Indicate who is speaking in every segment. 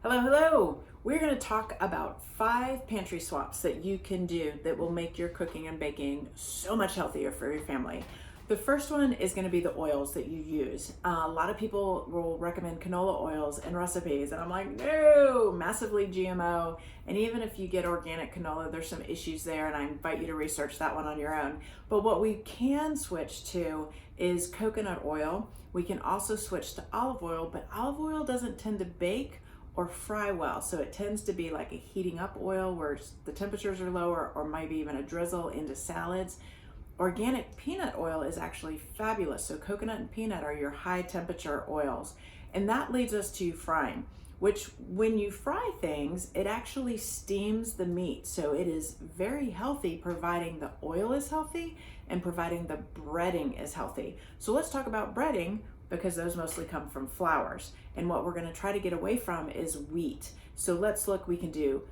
Speaker 1: Hello, hello. We're going to talk about 5 pantry swaps that you can do that will make your cooking and baking so much healthier for your family. The first one is going to be the oils that you use. A lot of people will recommend canola oils in recipes, and I'm like, no, massively GMO. And even if you get organic canola, there's some issues there, and I invite you to research that one on your own. But what we can switch to is coconut oil. We can also switch to olive oil, but olive oil doesn't tend to bake or fry well. So it tends to be like a heating up oil where the temperatures are lower, or maybe even a drizzle into salads. Organic peanut oil is actually fabulous. So coconut and peanut are your high temperature oils. And that leads us to frying, which when you fry things, it actually steams the meat. So it is very healthy, providing the oil is healthy and providing the breading is healthy. So let's talk about breading, because those mostly come from flours. And what we're gonna try to get away from is wheat. So let's look, we can do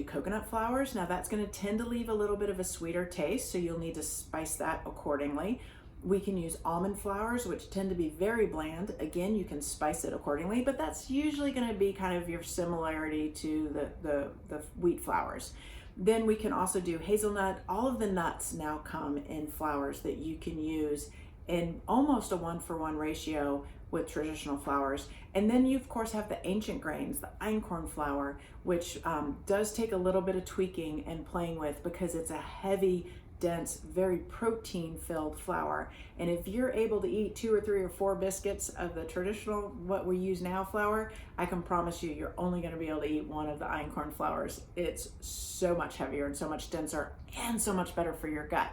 Speaker 1: coconut flours. Now that's gonna tend to leave a little bit of a sweeter taste, so you'll need to spice that accordingly. We can use almond flours, which tend to be very bland. Again, you can spice it accordingly, but that's usually gonna be kind of your similarity to the wheat flours. Then we can also do hazelnut. All of the nuts now come in flours that you can use in almost a 1-for-1 ratio with traditional flours. And then you of course have the ancient grains, the einkorn flour, which does take a little bit of tweaking and playing with, because it's a heavy, dense, very protein filled flour. And if you're able to eat 2 or 3 or 4 biscuits of the traditional, what we use now, flour, I can promise you, you're only gonna be able to eat 1 of the einkorn flours. It's so much heavier and so much denser and so much better for your gut.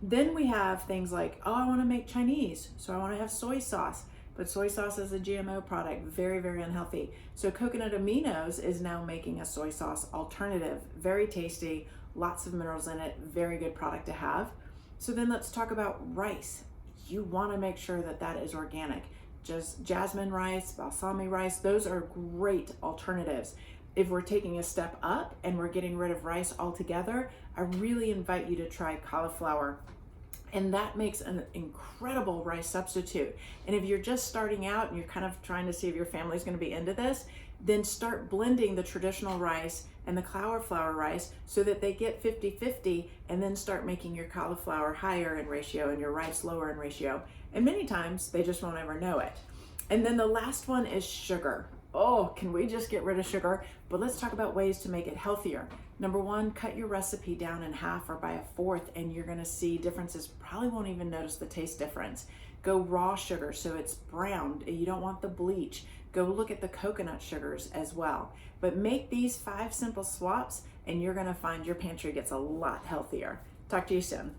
Speaker 1: Then we have things like, oh, I want to make Chinese, so I want to have soy sauce. But soy sauce is a GMO product, very, very unhealthy. So Coconut Aminos is now making a soy sauce alternative, very tasty, lots of minerals in it, very good product to have. So then let's talk about rice. You want to make sure that that is organic. Just jasmine rice, balsamic rice, those are great alternatives. If we're taking a step up and we're getting rid of rice altogether, I really invite you to try cauliflower. And that makes an incredible rice substitute. And if you're just starting out and you're kind of trying to see if your family's going to be into this, then start blending the traditional rice and the cauliflower rice so that they get 50-50, and then start making your cauliflower higher in ratio and your rice lower in ratio. And many times they just won't ever know it. And then the last one is sugar. Oh, can we just get rid of sugar? But let's talk about ways to make it healthier. Number 1, cut your recipe down in half or by 1/4, and you're gonna see differences. Probably won't even notice the taste difference. Go raw sugar, so it's browned. You don't want the bleach. Go look at the coconut sugars as well. But make these 5 simple swaps, and you're gonna find your pantry gets a lot healthier. Talk to you soon.